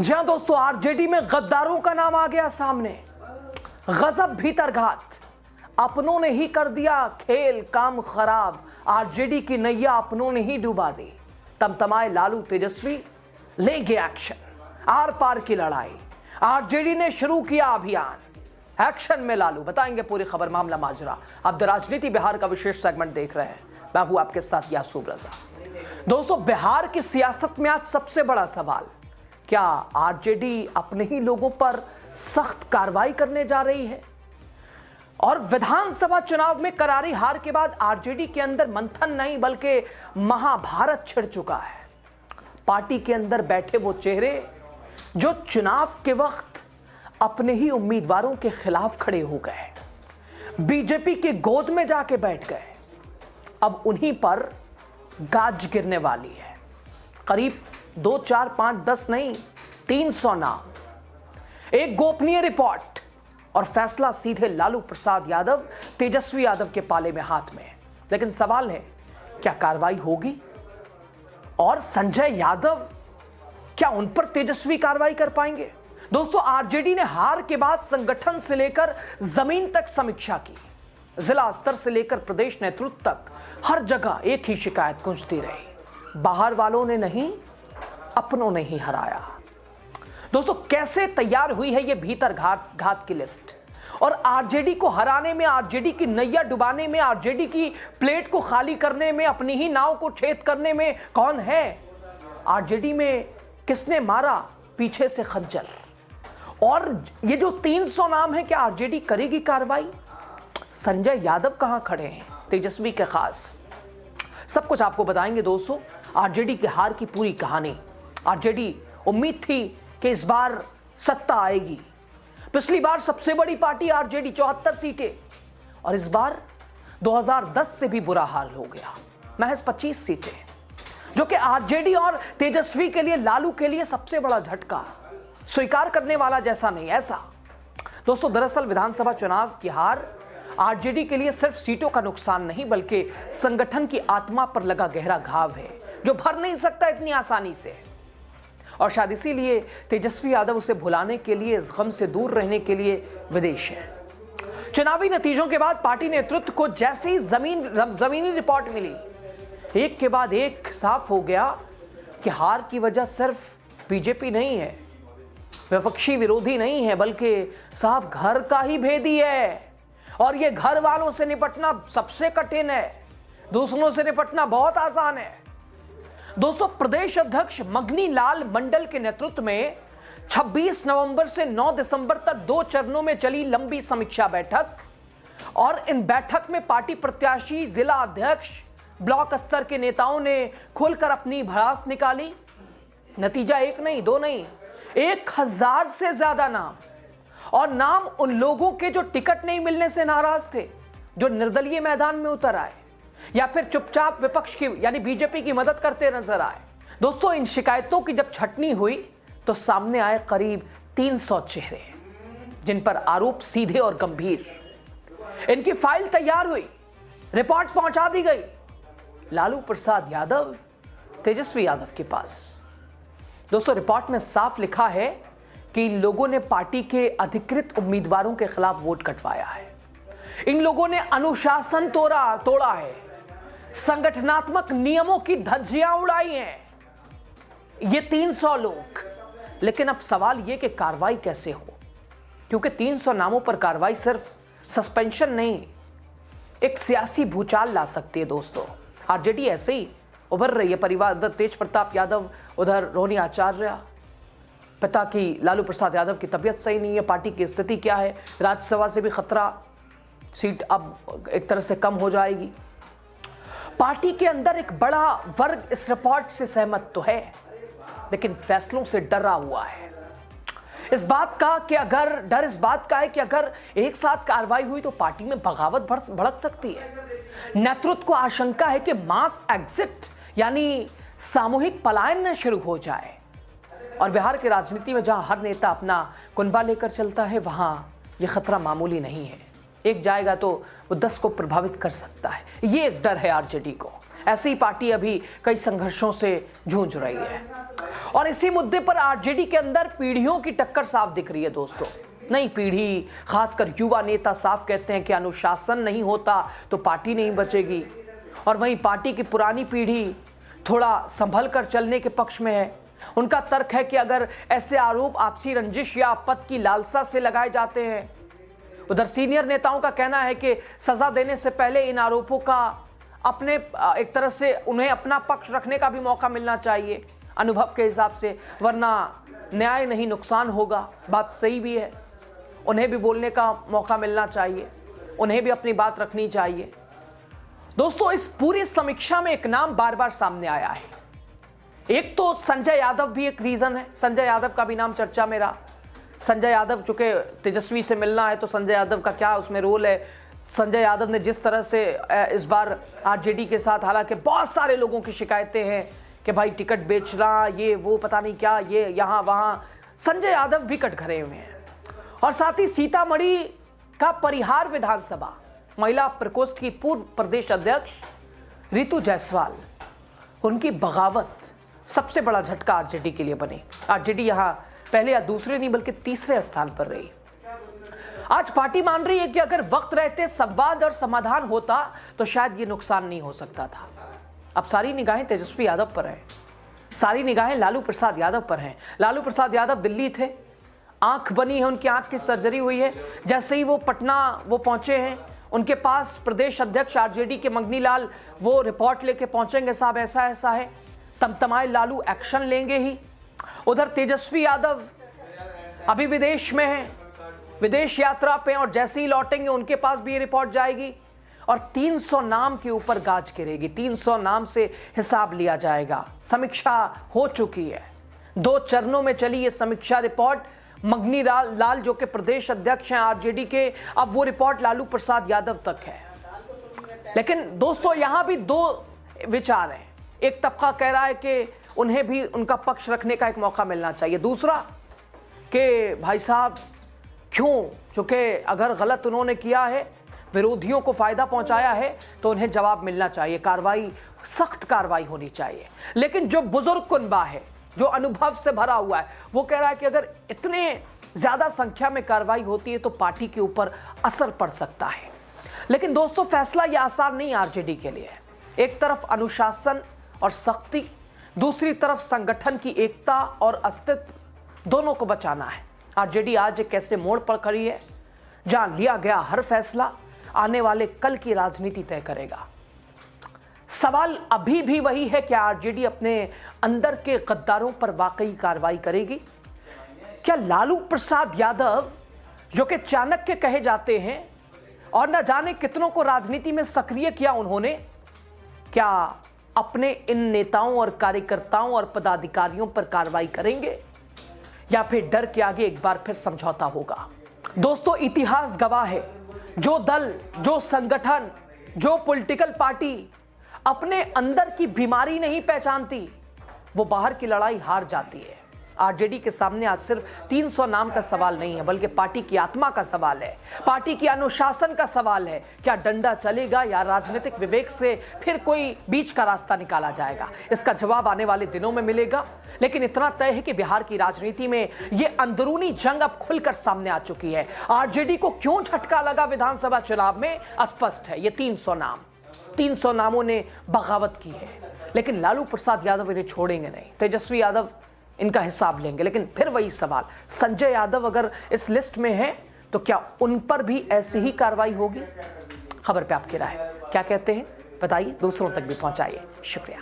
जी हां दोस्तों, आरजेडी में गद्दारों का नाम आ गया सामने। गजब भीतरघात, अपनों ने ही कर दिया खेल काम खराब। आरजेडी की नैया अपनों ने ही डुबा दी। तमतमाए लालू तेजस्वी लेंगे एक्शन, आर पार की लड़ाई। आरजेडी ने शुरू किया अभियान, एक्शन में लालू। बताएंगे पूरी खबर, मामला माजरा। आप द राजनीति बिहार का विशेष सेगमेंट देख रहे हैं। मैं हूं आपके साथ यासूब रजा। दोस्तों, बिहार की सियासत में आज सबसे बड़ा सवाल, क्या आरजेडी अपने ही लोगों पर सख्त कार्रवाई करने जा रही है? और विधानसभा चुनाव में करारी हार के बाद आरजेडी के अंदर मंथन नहीं बल्कि महाभारत छिड़ चुका है। पार्टी के अंदर बैठे वो चेहरे जो चुनाव के वक्त अपने ही उम्मीदवारों के खिलाफ खड़े हो गए, बीजेपी की गोद में जाके बैठ गए, अब उन्हीं पर गाज गिरने वाली है। करीब 2, 4, 5, 10 नहीं, 300 नाम, एक गोपनीय रिपोर्ट और फैसला सीधे लालू प्रसाद यादव, तेजस्वी यादव के पाले में, हाथ में। लेकिन सवाल है, क्या कार्रवाई होगी? और संजय यादव, क्या उन पर तेजस्वी कार्रवाई कर पाएंगे? दोस्तों, आरजेडी ने हार के बाद संगठन से लेकर जमीन तक समीक्षा की। जिला स्तर से लेकर प्रदेश नेतृत्व तक हर जगह एक ही शिकायत गूंजती रही, बाहर वालों ने नहीं, अपनों ने ही हराया। दोस्तों, कैसे तैयार हुई है ये भीतर घात की लिस्ट? और आरजेडी को हराने में, आरजेडी की नैया डुबाने में, आरजेडी की प्लेट को खाली करने में, अपनी ही नाव को छेद करने में कौन है? आरजेडी में किसने मारा पीछे से खंजर? और ये जो 300 नाम है, क्या आरजेडी करेगी कार्रवाई? संजय यादव कहां खड़े हैं, तेजस्वी के खास? सब कुछ आपको बताएंगे दोस्तों। आरजेडी के हार की पूरी कहानी। आरजेडी उम्मीद थी कि इस बार सत्ता आएगी। पिछली बार सबसे बड़ी पार्टी आरजेडी, 74 सीटें, और इस बार 2010 से भी बुरा हाल हो गया, महज 25 सीटें, जो कि आरजेडी और तेजस्वी के लिए, लालू के लिए सबसे बड़ा झटका, स्वीकार करने वाला जैसा नहीं, ऐसा। दोस्तों, दरअसल विधानसभा चुनाव की हार आरजेडी के लिए सिर्फ सीटों का नुकसान नहीं बल्कि संगठन की आत्मा पर लगा गहरा घाव है, जो भर नहीं सकता इतनी आसानी से। और शायद इसीलिए तेजस्वी यादव उसे भुलाने के लिए, इस गम से दूर रहने के लिए विदेश है। चुनावी नतीजों के बाद पार्टी नेतृत्व को जैसे ही जमीनी रिपोर्ट मिली, एक के बाद एक साफ हो गया कि हार की वजह सिर्फ बीजेपी नहीं है, विपक्षी विरोधी नहीं है, बल्कि साहब घर का ही भेदी है। और ये घर वालों से निपटना सबसे कठिन है, दूसरों से निपटना बहुत आसान है। दोस्तों, प्रदेश अध्यक्ष मगनी लाल मंडल के नेतृत्व में 26 नवंबर से 9 दिसंबर तक 2 चरणों में चली लंबी समीक्षा बैठक, और इन बैठक में पार्टी प्रत्याशी, जिला अध्यक्ष, ब्लॉक स्तर के नेताओं ने खुलकर अपनी भड़ास निकाली। नतीजा एक नहीं, दो नहीं, 1000 से ज्यादा नाम, और नाम उन लोगों के जो टिकट नहीं मिलने से नाराज थे, जो निर्दलीय मैदान में उतर आए या फिर चुपचाप विपक्ष की यानी बीजेपी की मदद करते नजर आए। दोस्तों, इन शिकायतों की जब छटनी हुई तो सामने आए करीब 300 चेहरे, जिन पर आरोप सीधे और गंभीर। इनकी फाइल तैयार हुई, रिपोर्ट पहुंचा दी गई लालू प्रसाद यादव, तेजस्वी यादव के पास। दोस्तों, रिपोर्ट में साफ लिखा है कि इन लोगों ने पार्टी के अधिकृत उम्मीदवारों के खिलाफ वोट कटवाया है, इन लोगों ने अनुशासन तोड़ा है, संगठनात्मक नियमों की धज्जियां उड़ाई हैं, ये 300 लोग। लेकिन अब सवाल यह कि कार्रवाई कैसे हो, क्योंकि 300 नामों पर कार्रवाई सिर्फ सस्पेंशन नहीं, एक सियासी भूचाल ला सकती है। दोस्तों, आरजेडी ऐसे ही उभर रही है। परिवार, उधर तेज प्रताप यादव, उधर रोहिणी आचार्य, पिता की लालू प्रसाद यादव की तबीयत सही नहीं है, पार्टी की स्थिति क्या है, राज्यसभा से भी खतरा, सीट अब एक तरह से कम हो जाएगी। पार्टी के अंदर एक बड़ा वर्ग इस रिपोर्ट से सहमत तो है, लेकिन फैसलों से डरा हुआ है। इस बात का है कि अगर एक साथ कार्रवाई हुई तो पार्टी में बगावत भड़क सकती है। नेतृत्व को आशंका है कि मास एग्जिट यानी सामूहिक पलायन न शुरू हो जाए। और बिहार की राजनीति में जहां हर नेता अपना कुनबा लेकर चलता है, वहां यह खतरा मामूली नहीं है। एक जाएगा तो वो 10 को प्रभावित कर सकता है, ये एक डर है आरजेडी को। ऐसी ही पार्टी अभी कई संघर्षों से जूझ रही है और इसी मुद्दे पर आरजेडी के अंदर पीढ़ियों की टक्कर साफ दिख रही है दोस्तों। नई पीढ़ी, खासकर युवा नेता साफ कहते हैं कि अनुशासन नहीं होता तो पार्टी नहीं बचेगी, और वहीं पार्टी की पुरानी पीढ़ी थोड़ा संभल कर चलने के पक्ष में है। उनका तर्क है कि अगर ऐसे आरोप आपसी रंजिश या पद की लालसा से लगाए जाते हैं, उधर सीनियर नेताओं का कहना है कि सजा देने से पहले इन आरोपों का अपने एक तरह से उन्हें अपना पक्ष रखने का भी मौका मिलना चाहिए अनुभव के हिसाब से, वरना न्याय नहीं नुकसान होगा। बात सही भी है, उन्हें भी बोलने का मौका मिलना चाहिए, उन्हें भी अपनी बात रखनी चाहिए। दोस्तों, इस पूरी समीक्षा में एक नाम बार बार सामने आया है। एक तो संजय यादव भी एक रीजन है, संजय यादव का भी नाम चर्चा में रहा। संजय यादव चूंकि तेजस्वी से मिलना है तो संजय यादव का क्या उसमें रोल है। संजय यादव ने जिस तरह से इस बार आरजेडी के साथ, हालांकि बहुत सारे लोगों की शिकायतें हैं कि भाई टिकट बेचना, ये वो पता नहीं क्या, ये यहाँ वहाँ, संजय यादव भी कटघरे हुए हैं। और साथ ही सीतामढ़ी का परिहार विधानसभा महिला प्रकोष्ठ की पूर्व प्रदेश अध्यक्ष रितु जायसवाल, उनकी बगावत सबसे बड़ा झटका आरजेडी के लिए बनी। आरजेडी यहाँ पहले या दूसरे नहीं बल्कि तीसरे स्थान पर रही। आज पार्टी मान रही है कि अगर वक्त रहते संवाद और समाधान होता तो शायद ये नुकसान नहीं हो सकता था। अब सारी निगाहें तेजस्वी यादव पर हैं, सारी निगाहें लालू प्रसाद यादव पर हैं। लालू प्रसाद यादव दिल्ली थे, आंख बनी है, उनकी आंख की सर्जरी हुई है। जैसे ही वो पटना पहुंचे हैं, उनके पास प्रदेश अध्यक्ष आरजेडी के मंगनी लाल वो रिपोर्ट लेके पहुंचेंगे, साहब ऐसा ऐसा है, तमतमाए लालू एक्शन लेंगे ही। उधर तेजस्वी यादव अभी विदेश में हैं, विदेश यात्रा पे, और जैसे ही लौटेंगे उनके पास भी ये रिपोर्ट जाएगी और 300 नाम के ऊपर गाज गिरेगी। 300 नाम से हिसाब लिया जाएगा। समीक्षा हो चुकी है, 2 चरणों में चली ये समीक्षा रिपोर्ट। मंगनी लाल जो कि प्रदेश अध्यक्ष हैं आरजेडी के, अब वो रिपोर्ट लालू प्रसाद यादव तक है। लेकिन दोस्तों, यहां भी 2 विचार हैं। एक तबका कह रहा है कि उन्हें भी उनका पक्ष रखने का एक मौका मिलना चाहिए, दूसरा कि भाई साहब क्यों, क्योंकि अगर गलत उन्होंने किया है, विरोधियों को फायदा पहुंचाया है, तो उन्हें जवाब मिलना चाहिए, कार्रवाई, सख्त कार्रवाई होनी चाहिए। लेकिन जो बुजुर्ग कुनबा है, जो अनुभव से भरा हुआ है, वो कह रहा है कि अगर इतने ज्यादा संख्या में कार्रवाई होती है तो पार्टी के ऊपर असर पड़ सकता है। लेकिन दोस्तों, फैसला यह आसान नहीं आरजेडी के लिए। एक तरफ अनुशासन और सख्ती, दूसरी तरफ संगठन की एकता और अस्तित्व, दोनों को बचाना है। आरजेडी आज एक ऐसे मोड़ पर खड़ी है जहां लिया गया हर फैसला आने वाले कल की राजनीति तय करेगा। सवाल अभी भी वही है कि आरजेडी अपने अंदर के गद्दारों पर वाकई कार्रवाई करेगी? क्या लालू प्रसाद यादव, जो कि चाणक्य कहे जाते हैं और न जाने कितनों को राजनीति में सक्रिय किया उन्होंने, क्या अपने इन नेताओं और कार्यकर्ताओं और पदाधिकारियों पर कार्रवाई करेंगे, या फिर डर के आगे एक बार फिर समझौता होगा? दोस्तों, इतिहास गवाह है, जो दल, जो संगठन, जो पॉलिटिकल पार्टी अपने अंदर की बीमारी नहीं पहचानती, वो बाहर की लड़ाई हार जाती है। आरजेडी के सामने आज सिर्फ 300 नाम का सवाल नहीं है, बल्कि पार्टी की आत्मा का सवाल है, पार्टी की अनुशासन का सवाल है। क्या डंडा चलेगा या राजनीतिक विवेक से फिर कोई बीच का रास्ता निकाला जाएगा? इसका जवाब आने वाले दिनों में मिलेगा। लेकिन इतना तय है कि बिहार की राजनीति में यह अंदरूनी जंग अब खुलकर सामने आ चुकी है। आरजेडी को क्यों झटका लगा विधानसभा चुनाव में, स्पष्ट है। ये 300 नामों ने बगावत की है, लेकिन लालू प्रसाद यादव इन्हें छोड़ेंगे नहीं। तेजस्वी यादव इनका हिसाब लेंगे। लेकिन फिर वही सवाल, संजय यादव अगर इस लिस्ट में है तो क्या उन पर भी ऐसी ही कार्रवाई होगी? खबर पे आपकी राय क्या कहते हैं बताइए, दूसरों तक भी पहुंचाइए। शुक्रिया।